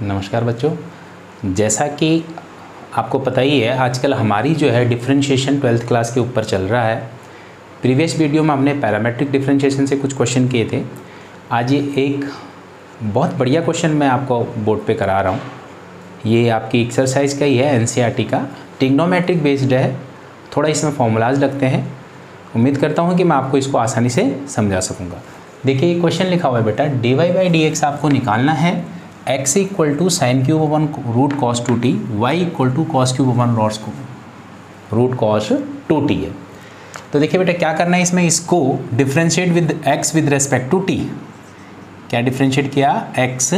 नमस्कार बच्चों, जैसा कि आपको पता ही है आजकल हमारी जो है डिफरेंशिएशन 12th क्लास के ऊपर चल रहा है। प्रीवियस वीडियो में हमने पैरामेट्रिक डिफरेंशिएशन से कुछ क्वेश्चन किए थे। आज ये एक बहुत बढ़िया क्वेश्चन मैं आपको बोर्ड पे करा रहा हूँ। ये आपकी एक्सरसाइज का ही है, एनसीईआरटी का, ट्रिग्नोमेट्रिक बेस्ड है। थोड़ा इसमें फॉर्मूलाज लगते हैं। उम्मीद करता हूँ कि मैं आपको इसको आसानी से समझा सकूँगा। देखिए ये क्वेश्चन लिखा हुआ है बेटा, dy/dx आपको निकालना है। x equal to sine cube upon root cos 2t, y equal to cos cube upon root cos 2t है। तो देखिए बेटा क्या करना है इसमें, इसको differentiate with x with respect to t। क्या डिफ्रेंशिएट किया, x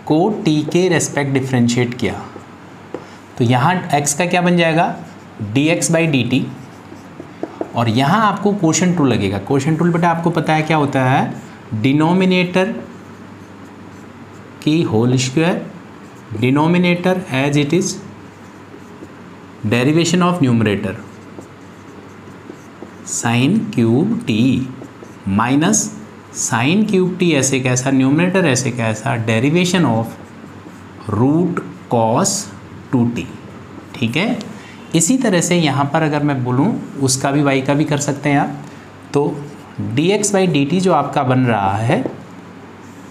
को t के रेस्पेक्ट डिफ्रेंशिएट किया। तो यहाँ x का क्या बन जाएगा, dx/dt, और यहाँ आपको क्वोशंट रूल लगेगा। क्वोशंट रूल बेटा आपको पता है क्या होता है, डिनोमिनेटर की whole square, denominator as it is, derivation of numerator sine cube t minus sine cube t ऐसे कैसा, न्यूमरेटर ऐसे कैसा, derivation of root cos 2t। ठीक है, इसी तरह से यहाँ पर अगर मैं बोलूँ उसका भी y का भी कर सकते हैं आप। तो dx/dt जो आपका बन रहा है,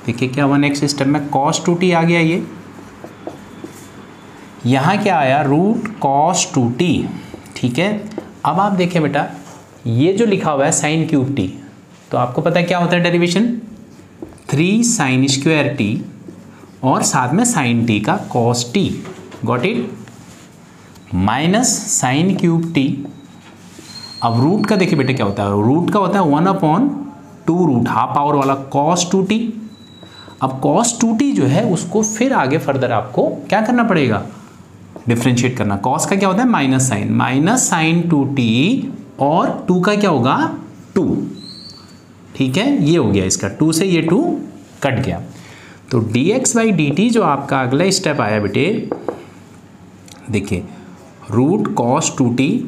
देखिए क्या 1x स्टेप में cos 2t आ गया। ये यहाँ क्या आया, रूट cos 2t। ठीक है, अब आप देखिए बेटा ये जो लिखा हुआ है साइन क्यूब टी, तो आपको पता है क्या होता है डेरिवेशन, 3 साइन स्क्वायर टी और साथ में साइन टी का cos t, got it, minus sine cube T. अब रूट का देखिए बेटा क्या होता है, रूट का होता है 1/2 रूट हाफ पावर वाला cos 2t। अब cos 2t जो है उसको फिर आगे फर्दर आपको क्या करना पड़ेगा, डिफ्रेंशिएट करना। cos का क्या होता है माइनस साइन 2t, और 2 का क्या होगा 2। ठीक है, ये हो गया इसका, 2 से ये 2 कट गया। तो dx/dt जो आपका अगला स्टेप आया बेटे, देखिए root cos 2t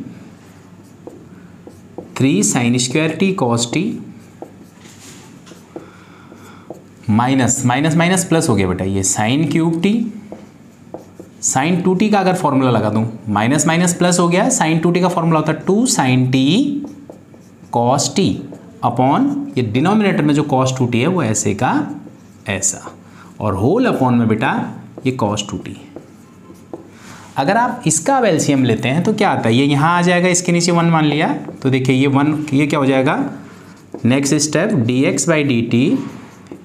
3 sine square t cos t minus minus minus plus हो गया बेटा, ये sign cube t, sine 2t का अगर फॉर्मूला लगा दूं, माइनस माइनस प्लस हो गया। साइन 2t का फॉर्मूला होता है 2 sine t cos t upon ये डिनोमिनेटर में जो cos 2t है वो ऐसे का ऐसा, और होल अपॉन में बेटा ये cos 2t। अगर आप इसका अब एलसीएम लेते हैं तो क्या आता है, ये यहाँ आ जाएगा, इसके नीचे 1 मान लिया। तो देखिए ये 1, ये क्या हो जाएगा, next step dx/dt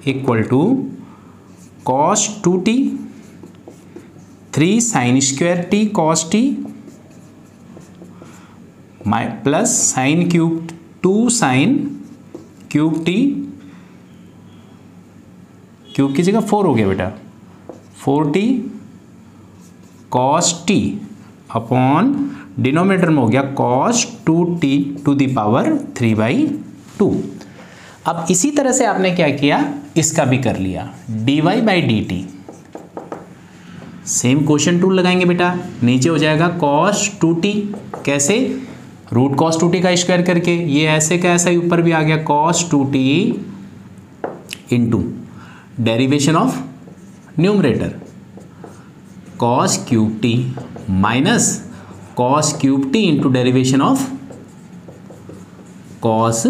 equal to cos 2t 3 sine square t cos t plus sine cube 2 sine cube t, cube की जगह 4 हो गया बेटा, 4t cos t upon denominator में हो गया cos 2t to the power 3/2। अब इसी तरह से आपने क्या किया, इसका भी कर लिया, dy/dt। सेम क्वोशंट रूल लगाएंगे बेटा, नीचे हो जाएगा cos 2t, कैसे, रूट cos 2t का स्क्वायर करके, ये ऐसे का ऐसा ही ऊपर भी आ गया cos 2t into derivation of numerator cos cube t minus cos cube T into derivation of cos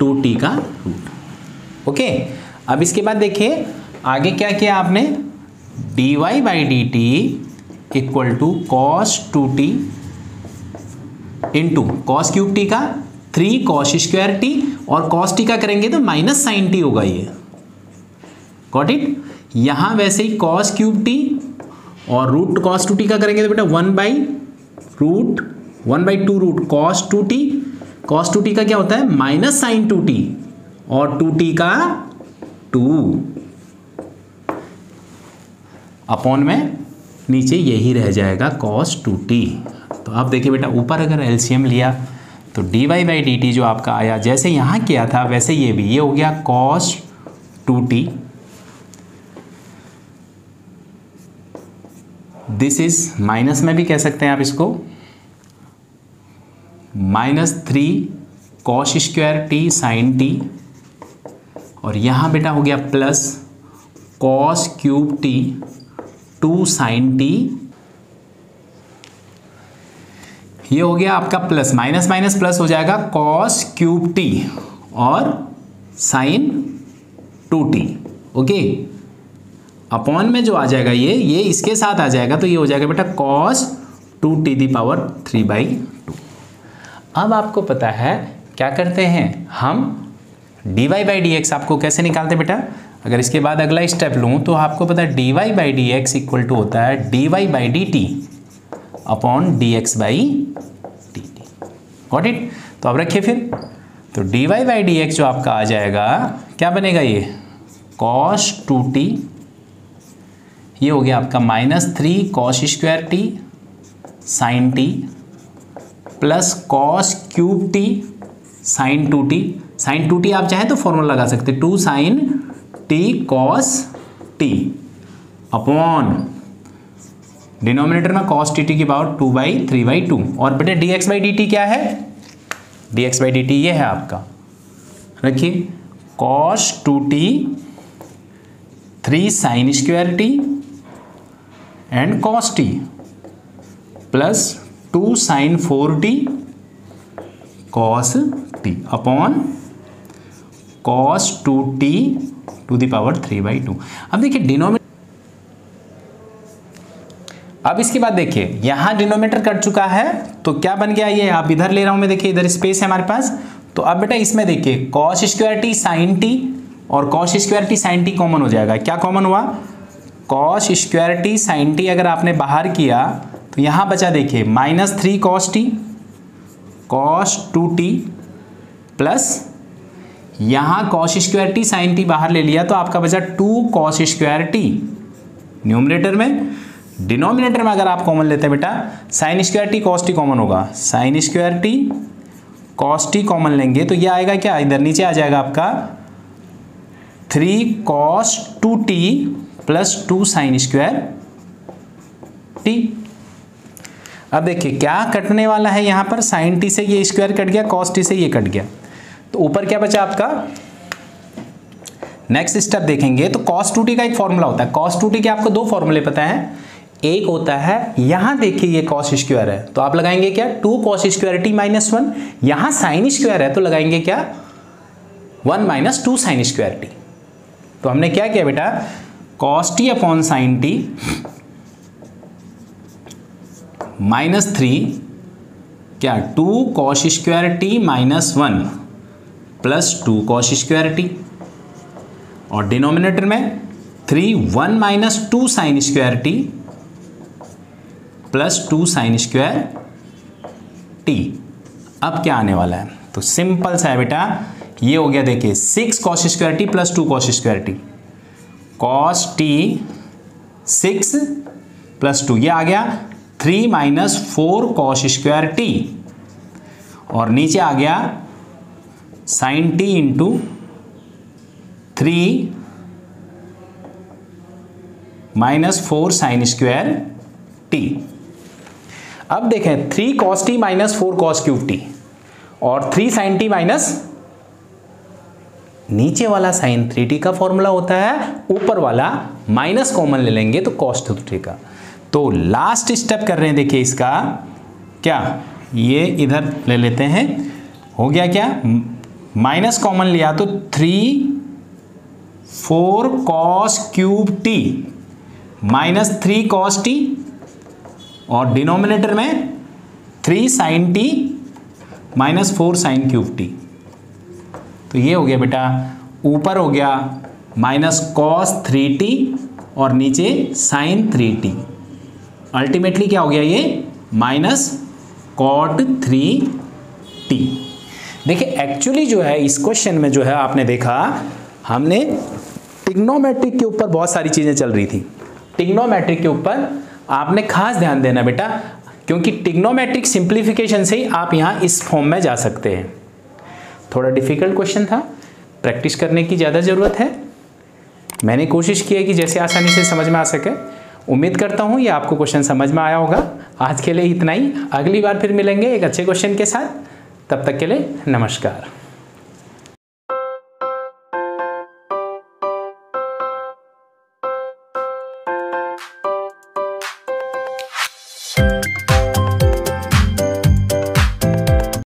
2t का रूट। ओके, अब इसके बाद देखिए आगे क्या किया आपने, dy/dt equal to cos 2t into cos cube t का 3 cos स्क्वायर टी, और cos टी का करेंगे तो माइनस साइन टी होगा, ये गॉट इट। यहाँ वैसे ही cos क्यूब टी और रूट cos 2t का करेंगे तो बेटा 1/2 root cos 2t। cos 2t का क्या होता है माइनस साइन 2t, और 2t का 2 अपॉन में नीचे यही रह जाएगा cos 2t। तो आप देखिए बेटा ऊपर अगर एलसीएम लिया तो dy/dt जो आपका आया, जैसे यहाँ किया था वैसे ये भी, ये हो गया cos 2t, this is minus में भी कह सकते हैं आप इसको, -3 cos square t sine t, और यहाँ बेटा हो गया plus cos cube t 2 sine t, ये हो गया आपका प्लस, माइनस माइनस प्लस हो जाएगा कॉस क्यूब टी और साइन 2t, ओके। अपॉन में जो आ जाएगा ये इसके साथ आ जाएगा, तो ये हो जाएगा बेटा कॉस 2^3/2। अब आपको पता है क्या करते हैं हम, dy/dx आपको कैसे निकालते बेटा, अगर इसके बाद अगला स्टेप लूँ तो आपको पता है dy/dx इक्वल टू होता है dy/dt upon dx/dt, got it. तो अब रखिए फिर, तो dy/dx जो आपका आ जाएगा क्या बनेगा, ये cos 2t, ये हो गया आपका -3 cos square t sine t plus cos cube t sine 2t, sine 2t आप चाहें तो फॉर्मूला लगा सकते 2 sine t cos t upon denominator में cos टी की पावर 2/3/2, और बेटे dx/dt क्या है, dx/dt ये है आपका, रखिए cos 2t 3 sine square t and cos t plus 2 sine 4t cos t upon cos 2t to the power 3/2। अब देखिए डिनोमिनेटर, अब इसके बाद देखिए यहां डिनोमिनेटर कट चुका है, तो क्या बन गया, ये आप इधर ले रहा हूं मैं, देखिए इधर स्पेस है हमारे पास, तो अब बेटा इसमें देखिए cos square t sine t और cos square t sine t common हो जाएगा। क्या कॉमन हुआ, cos square t sine t अगर आपने बाहर किया तो यहां बचा देखिए -3 cos t cos 2t plus यहां cos square t sine t बाहर ले लिया तो आपका बचा 2 cos स्क्वायर टी न्यूमरेटर में। डिनोमिनेटर में अगर आप कॉमन लेते हैं बेटा sine square t cos t common होगा, sine square t cos t common लेंगे तो ये आएगा क्या, इधर नीचे आ जाएगा आपका 3 cos 2t plus 2 sign square t. अब देखिए क्या कटने वाला है यहाँ पर, साइन टी से ये स्क्वायर कट गया, cos टी से ये कट गया, तो ऊपर क्या बचा आपका, नेक्स्ट स्टेप देखेंगे तो cos 2t का एक फॉर्मूला होता है, cos 2t के आपको दो फॉर्मूले पता है, एक होता है यहां देखिए ये cos स्क्वायर है तो आप लगाएंगे क्या 2 cos स्क्वायर टी -1, यहां साइन स्क्वायर है तो लगाएंगे क्या 1 - 2 साइन स्क्वायर टी। तो हमने क्या किया बेटा cos t upon sine T -3 क्या 2 cos square T -1 plus 2 cos square t, और डिनोमिनेटर में 3 1 - 2 sign square T plus 2 sign square t. अब क्या आने वाला है, तो सिंपल सा है बेटा, ये हो गया देखिए 6 cos square T plus 2 cos square t, cos T 6 plus 2, ये आ गया 3 - 4 cos स्क्वायर टी, और नीचे आ गया sine t into 3 - 4 sine square t. अब देखें 3 cos t - 4 cos cube t और 3 sin t माइनस नीचे वाला sin 3t का फॉर्मूला होता है, ऊपर वाला माइनस कॉमन ले लेंगे तो cos 2t का। तो लास्ट स्टेप कर रहे हैं, देखिए इसका क्या, ये इधर ले लेते हैं, हो गया क्या, माइनस कॉमन लिया तो 3 4 cos cube T -3 cos t, और डिनोमिनेटर में 3 sin t -4 sin cube T. तो ये हो गया बेटा, ऊपर हो गया -cos 3t और नीचे sin 3t, अल्टीमेटली क्या हो गया ये -cot 3t। देखिए एक्चुअली जो है इस क्वेश्चन में जो है आपने देखा, हमने ट्रिग्नोमेट्रिक के ऊपर बहुत सारी चीजें चल रही थी, ट्रिग्नोमेट्रिक के ऊपर आपने खास ध्यान देना बेटा, क्योंकि ट्रिग्नोमेट्रिक सिंप्लीफिकेशन से ही आप यहाँ इस फॉर्म में जा सकते हैं। थोड़ा डिफिकल्ट क्वेश्चन था, प्रैक्टिस करने की ज़्यादा ज़रूरत है, मैंने कोशिश की है कि जैसे आसानी से समझ में आ सके। उम्मीद करता हूँ ये आपको क्वेश्चन समझ में आया होगा। आज के लिए इतना ही, अगली बार फिर मिलेंगे एक अच्छे क्वेश्चन के साथ, तब तक के लिए नमस्कार।